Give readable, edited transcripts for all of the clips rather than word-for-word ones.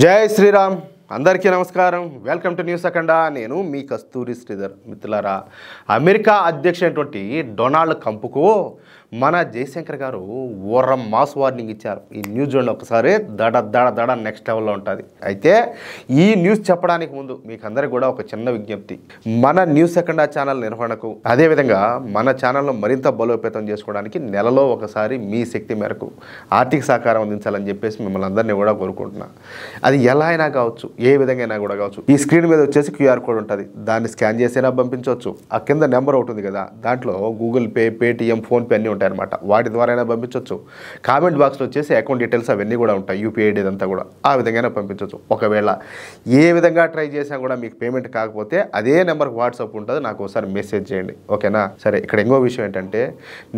జై శ్రీరామ్ అందరికీ నమస్కారం. వెల్కమ్ టు న్యూస్ అఖండ. నేను మీ కస్తూరి శ్రీధర్. మిత్రులారా, అమెరికా అధ్యక్షుడైనటువంటి డొనాల్డ్ ట్రంప్కు మన జయశంకర్ గారు ఓరం మాస్ వార్నింగ్ ఇచ్చారు. ఈ న్యూస్ చూడండి ఒకసారి, దడ నెక్స్ట్ లెవెల్లో ఉంటుంది. అయితే ఈ న్యూస్ చెప్పడానికి ముందు మీకు అందరికీ కూడా ఒక చిన్న విజ్ఞప్తి. మన న్యూస్ అఖండ ఛానల్ నిర్వహణకు, అదేవిధంగా మన ఛానల్ను మరింత బలోపేతం చేసుకోవడానికి నెలలో ఒకసారి మీ శక్తి మేరకు ఆర్థిక సహకారం అందించాలని చెప్పేసి మిమ్మల్ని అందరినీ కూడా కోరుకుంటున్నా. అది ఎలా అయినా కావచ్చు, ఏ విధంగా అయినా కూడా కావచ్చు. ఈ స్క్రీన్ మీద వచ్చేసి క్యూఆర్ కోడ్ ఉంటుంది, దాన్ని స్కాన్ చేసైనా పంపించవచ్చు. ఆ కింద నెంబర్ ఒకటి ఉంది కదా, దాంట్లో గూగుల్ పే, పేటిఎం, ఫోన్పే అన్నీ ఉంటాయి అనమాట. వాటి ద్వారా అయినా పంపించవచ్చు. కామెంట్ బాక్స్లో వచ్చేసి అకౌంట్ డీటెయిల్స్ అవన్నీ కూడా ఉంటాయి, యూపీఐ ఐడి అంతా కూడా. ఆ విధంగా పంపించవచ్చు. ఒకవేళ ఏ విధంగా ట్రై చేసినా కూడా మీకు పేమెంట్ కాకపోతే అదే నెంబర్కి వాట్సాప్ ఉంటుంది, నాకు ఒకసారి మెసేజ్ చేయండి, ఓకేనా? సరే, ఇక్కడ ఇంకో విషయం ఏంటంటే,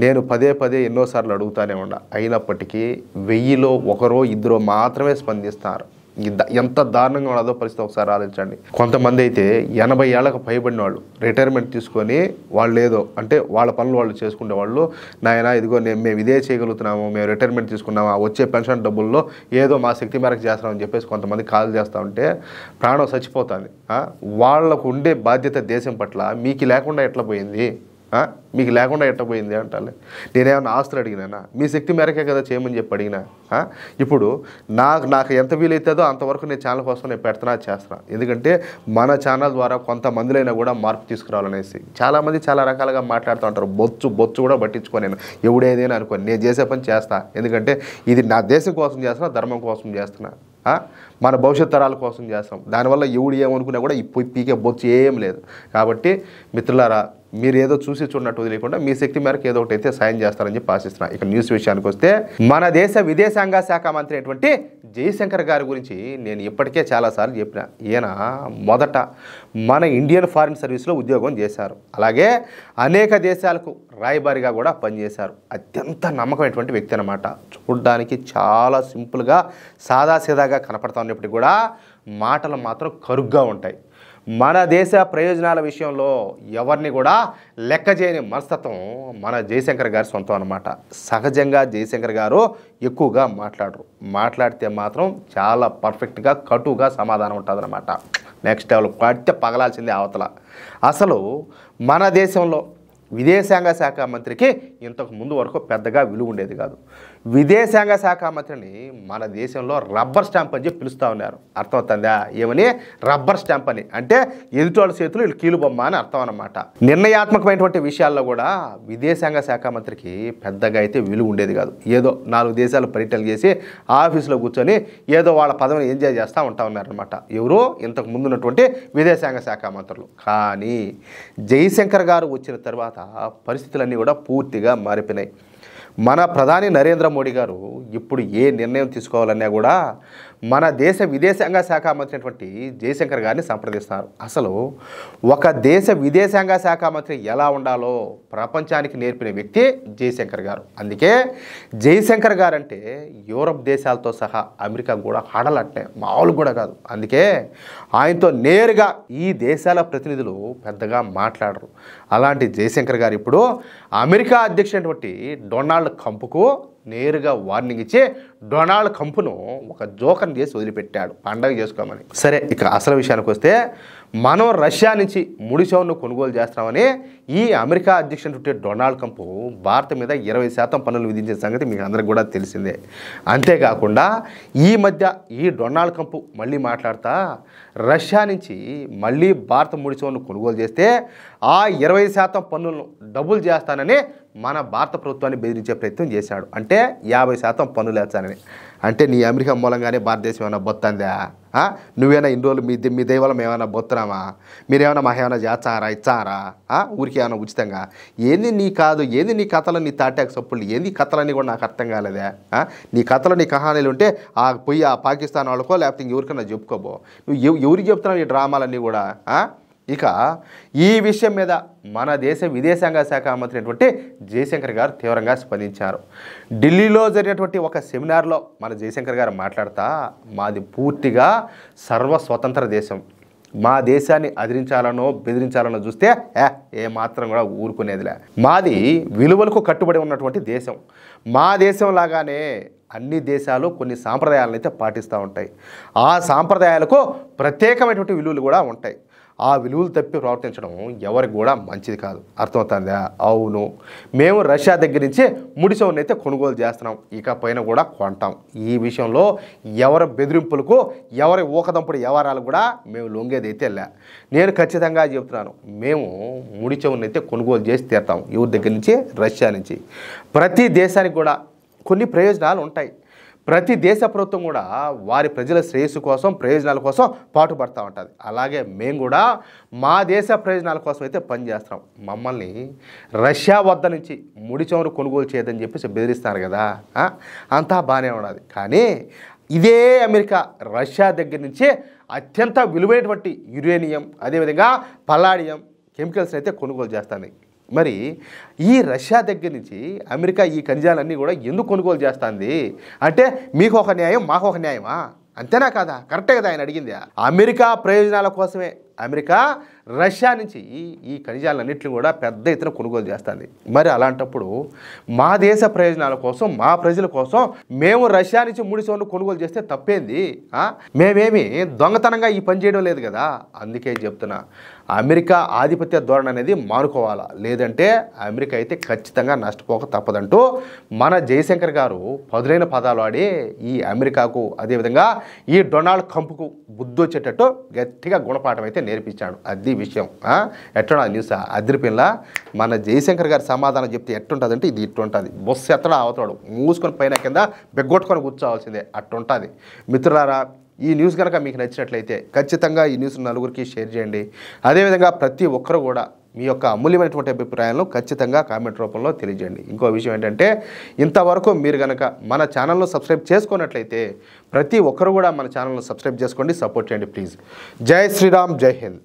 నేను పదే ఎన్నోసార్లు అడుగుతానే ఉన్నా, అయినప్పటికీ 1000లో ఒకరో ఇద్దరో మాత్రమే స్పందిస్తారు. ఎంత దారుణంగా ఉన్నదో పరిస్థితి ఒకసారి ఆలోచించండి. కొంతమంది అయితే 80 ఏళ్ళకు పైబడిన వాళ్ళు రిటైర్మెంట్ తీసుకొని వాళ్ళు ఏదో అంటే వాళ్ళ పనులు వాళ్ళు చేసుకునే వాళ్ళు, నాయన ఇదిగో మేము ఇదే చేయగలుగుతున్నాము, మేము రిటైర్మెంట్ తీసుకున్నాము, వచ్చే పెన్షన్ డబ్బుల్లో ఏదో మా శక్తి మేరకు చేస్తామని చెప్పేసి కొంతమంది కాల్ చేస్తూ ఉంటే ప్రాణం చచ్చిపోతుంది. వాళ్ళకు ఉండే బాధ్యత దేశం పట్ల మీకు లేకుండా ఎట్లా పోయింది? మీకు లేకుండా ఎట్టపోయింది అంటాలి. నేనేమన్నా ఆస్తులు అడిగినా? మీ శక్తి మేరకే కదా చేయమని చెప్పి అడిగినా. ఇప్పుడు నాకు ఎంత వీలైతుందో అంతవరకు నేను ఛానల్ కోసం నేను చేస్తున్నా. ఎందుకంటే మన ఛానల్ ద్వారా కొంతమందిలైనా కూడా మార్పు తీసుకురావాలనేసి. చాలామంది చాలా రకాలుగా మాట్లాడుతూ ఉంటారు. బొచ్చు కూడా పట్టించుకో, నేను ఎవడేదైనా అనుకోని నేను చేసే పని చేస్తా. ఎందుకంటే ఇది నా దేశం కోసం చేస్తున్నా, ధర్మం కోసం చేస్తున్నా, మన భవిష్యత్ తరాల కోసం చేస్తాం. దానివల్ల ఎవడు ఏమనుకున్నా కూడా పీకే బొచ్చు ఏం లేదు. కాబట్టి మిత్రులారా, మీరు ఏదో చూసి చూడనట్టు వదిలేకుండా మీ శక్తి మేరకు ఏదో ఒకటి అయితే సాయం చేస్తారని చెప్పి ఆశిస్తున్నా. ఇక న్యూస్ విషయానికి వస్తే, మన దేశ విదేశాంగ శాఖ మంత్రి అయినటువంటి జయశంకర్ గారి గురించి నేను ఇప్పటికే చాలాసార్లు చెప్పిన. ఈయన మొదట మన ఇండియన్ ఫారిన్ సర్వీస్లో ఉద్యోగం చేశారు. అలాగే అనేక దేశాలకు రాయబారిగా కూడా పనిచేశారు. అత్యంత నమ్మకమైనటువంటి వ్యక్తి అనమాట. చూడడానికి చాలా సింపుల్గా సాదాసీదాగా కనపడతా ఉన్నప్పటికీ కూడా మాటలు మాత్రం కరుగ్గా ఉంటాయి. మన దేశ ప్రయోజనాల విషయంలో ఎవరిని కూడా లెక్క చేయని మనస్తత్వం మన జయశంకర్ గారి సొంతం అనమాట. సహజంగా జయశంకర్ గారు ఎక్కువగా మాట్లాడితే మాత్రం చాలా పర్ఫెక్ట్గా కటుగా సమాధానం ఉంటుంది అనమాట. నెక్స్ట్ లెవెల్ పడితే పగలాల్సిందే అవతల. అసలు మన దేశంలో విదేశాంగ శాఖ మంత్రికి ఇంతకు ముందు వరకు పెద్దగా విలువ ఉండేది కాదు. విదేశాంగ శాఖ మంత్రిని మన దేశంలో రబ్బర్ స్టాంప్ అని చెప్పి పిలుస్తూ ఉన్నారు. అర్థమవుతుందా? ఏమని? రబ్బర్ స్టాంప్ అని. అంటే ఎదుటోళ్ళ చేతులు వీళ్ళు కీలుబొమ్మ అని అర్థం అన్నమాట. నిర్ణయాత్మకమైనటువంటి విషయాల్లో కూడా విదేశాంగ శాఖ మంత్రికి పెద్దగా అయితే విలువ ఉండేది కాదు. ఏదో 4 దేశాలు పర్యటన చేసి ఆఫీసులో కూర్చొని ఏదో వాళ్ళ పదవిని ఎంజాయ్ చేస్తూ ఉంటా ఉన్నారనమాట. ఎవరో ఇంతకు ముందున్నటువంటి విదేశాంగ శాఖ మంత్రులు. కానీ జయశంకర్ గారు వచ్చిన తర్వాత పరిస్థితులన్నీ కూడా పూర్తిగా మారిపోయినాయి. మన ప్రధాని నరేంద్ర మోడీ గారు ఇప్పుడు ఏ నిర్ణయం తీసుకోవాలన్నా కూడా మన దేశ విదేశాంగ శాఖ మంత్రి అయినటువంటి జయశంకర్ గారిని సంప్రదిస్తారు. అసలు ఒక దేశ విదేశాంగ శాఖ మంత్రి ఎలా ఉండాలో ప్రపంచానికి నేర్పిన వ్యక్తి జయశంకర్ గారు. అందుకే జయశంకర్ గారు అంటే యూరప్ దేశాలతో సహా అమెరికా కూడా హడలట్టే, మామూలు కూడా కాదు. అందుకే ఆయనతో నేరుగా ఈ దేశాల ప్రతినిధులు పెద్దగా మాట్లాడరు. అలాంటి జయశంకర్ గారు ఇప్పుడు అమెరికా అధ్యక్షుడైనటువంటి డొనాల్డ్ ట్రంప్కు నేరుగా వార్నింగ్ ఇచ్చి డొనాల్డ్ ట్రంప్ను ఒక జోకర్ని చేసి వదిలిపెట్టాడు, పండగ చేసుకోమని. సరే, ఇక అసలు విషయానికి వస్తే, మనం రష్యా నుంచి ముడి చమురును కొనుగోలు చేస్తామని ఈ అమెరికా అధ్యక్షుడు డొనాల్డ్ ట్రంప్ భారత్ మీద 20% పన్నులు విధించిన సంగతి మీకు అందరికి కూడా తెలిసిందే. అంతేకాకుండా ఈ మధ్య ఈ డొనాల్డ్ ట్రంప్ మళ్ళీ మాట్లాడుతా రష్యా నుంచి మళ్ళీ భారత ముడి చమురును కొనుగోలు చేస్తే ఆ 20% పన్నులను డబుల్ చేస్తానని మన భారత ప్రభుత్వాన్ని బెదిరించే ప్రయత్నం చేశాడు. అంటే 50% పన్నులు వేస్తానని. అంటే నీ అమెరికా మూలంగానే భారతదేశం ఏమైనా బొత్తందా? నువ్వేనా ఇన్ని రోజులు మీ దైవాల మేమైనా బొత్తున్నామా? మీరేమైనా మాకేమైనా చేస్తారా, ఇచ్చారా? ఊరికి ఏమైనా ఉచితంగా? ఏంది నీ కథలు, నీ తాటాకు సప్పుళ్ళు ఏంది కథలన్నీ కూడా నాకు అర్థం కాలేదా? నీ కథలు, నీ కహానీలు ఉంటే పోయి ఆ పాకిస్తాన్ వాళ్ళకో లేకపోతే ఎవరికైనా చెప్పుకోబో. నువ్వు ఎవరికి చెప్తున్నావు ఈ డ్రామాలన్నీ కూడా? ఇక ఈ విషయం మీద మన దేశ విదేశాంగ శాఖ మంత్రి అయినటువంటి జయశంకర్ గారు తీవ్రంగా స్పందించారు. ఢిల్లీలో జరిగినటువంటి ఒక సెమినార్లో మన జయశంకర్ గారు మాట్లాడుతా, మాది పూర్తిగా సర్వస్వతంత్ర దేశం, మా దేశాన్ని అదిరించాలనో బెదిరించాలనో చూస్తే ఏమాత్రం కూడా ఊరుకునేదిలే. మాది విలువలకు కట్టుబడి ఉన్నటువంటి దేశం. మా దేశం లాగానే అన్ని దేశాలు కొన్ని సాంప్రదాయాలను అయితే పాటిస్తూ ఉంటాయి. ఆ సాంప్రదాయాలకు ప్రత్యేకమైనటువంటి విలువలు కూడా ఉంటాయి. ఆ విలువలు తప్పి ప్రవర్తించడం ఎవరికి కూడా మంచిది కాదు. అర్థమవుతుందా? అవును, మేము రష్యా దగ్గర నుంచి ముడిసౌని అయితే కొనుగోలు చేస్తున్నాం, ఇకపైన కూడా కొంటాం. ఈ విషయంలో ఎవరి బెదిరింపులకు ఎవరి ఊకదంపుడు వ్యవహారాలు కూడా మేము లొంగేది అయితే లే. నేను ఖచ్చితంగా చెప్తున్నాను, మేము ముడిచౌని అయితే కొనుగోలు చేసి తీరుతాం. ఎవరి దగ్గర నుంచి? రష్యా నుంచి. ప్రతి దేశానికి కూడా కొన్ని ప్రయోజనాలు ఉంటాయి. ప్రతి దేశ ప్రభుత్వం కూడా వారి ప్రజల శ్రేయస్సు కోసం, ప్రయోజనాల కోసం పాటుపడుతూ ఉంటుంది. అలాగే మేము కూడా మా దేశ ప్రయోజనాల కోసం అయితే పనిచేస్తున్నాం. మమ్మల్ని రష్యా వద్ద నుంచి ముడిచమురు కొనుగోలు చేయదని చెప్పేసి బెదిరిస్తారు కదా, అంతా బాగానే ఉన్నది. కానీ ఇదే అమెరికా రష్యా దగ్గర నుంచి అత్యంత విలువైనటువంటి యురేనియం, అదేవిధంగా పల్లాడియం కెమికల్స్ అయితే కొనుగోలు చేస్తాయి. మరి ఈ రష్యా దగ్గర నుంచి అమెరికా ఈ ఖనిజాలన్నీ కూడా ఎందుకు కొనుగోలు చేస్తుంది అంటే, మీకు ఒక న్యాయం మాకు ఒక న్యాయమా? అంతేనా కాదా? కరెక్టే కదా ఆయన అడిగింది. అమెరికా ప్రయోజనాల కోసమే అమెరికా రష్యా నుంచి ఈ ఖనిజాలన్నింటినీ కూడా పెద్ద ఎత్తున కొనుగోలు చేస్తుంది. మరి అలాంటప్పుడు మా దేశ ప్రయోజనాల కోసం, మా ప్రజల కోసం మేము రష్యా నుంచి ముడిసౌను కొనుగోలు చేస్తే తప్పేంది? మేమేమి దొంగతనంగా ఈ పని చేయడం లేదు కదా. అందుకే చెప్తున్నా, అమెరికా ఆధిపత్య ధోరణి అనేది మానుకోవాలా, లేదంటే అమెరికా అయితే ఖచ్చితంగా నష్టపోక తప్పదంటూ మన జయశంకర్ గారు పదులైన పదాలు ఆడి ఈ అమెరికాకు, అదేవిధంగా ఈ డొనాల్డ్ ట్రంప్కు బుద్ధి వచ్చేటట్టు గట్టిగా గుణపాఠం అయితే నేర్పించాడు. అది విషయం. ఎట్లా న్యూస్ అదిరిపిల్లా మన జయశంకర్ గారి సమాధానం చెప్తే ఎట్టుంటుందంటే ఇది ఇట్టుంటుంది. బొస్సు ఎత్తడా అవుతాడు, మూసుకొని పైన కింద బెగ్గొట్టుకొని కూర్చోవాల్సిందే, అట్టుంటుంది. మిత్రులారా, ఈ న్యూస్ కనుక మీకు నచ్చినట్లయితే ఖచ్చితంగా ఈ న్యూస్ నలుగురికి షేర్ చేయండి. అదేవిధంగా ప్రతి ఒక్కరు కూడా మీ యొక్క అమూల్యమైనటువంటి అభిప్రాయాలను ఖచ్చితంగా కామెంట్ రూపంలో తెలియజేయండి. ఇంకో విషయం ఏంటంటే, ఇంతవరకు మీరు కనుక మన ఛానల్ను సబ్స్క్రైబ్ చేసుకున్నట్లయితే ప్రతి ఒక్కరు కూడా మన ఛానల్ను సబ్స్క్రైబ్ చేసుకోండి, సపోర్ట్ చేయండి ప్లీజ్. జై శ్రీరామ్, జై హింద్.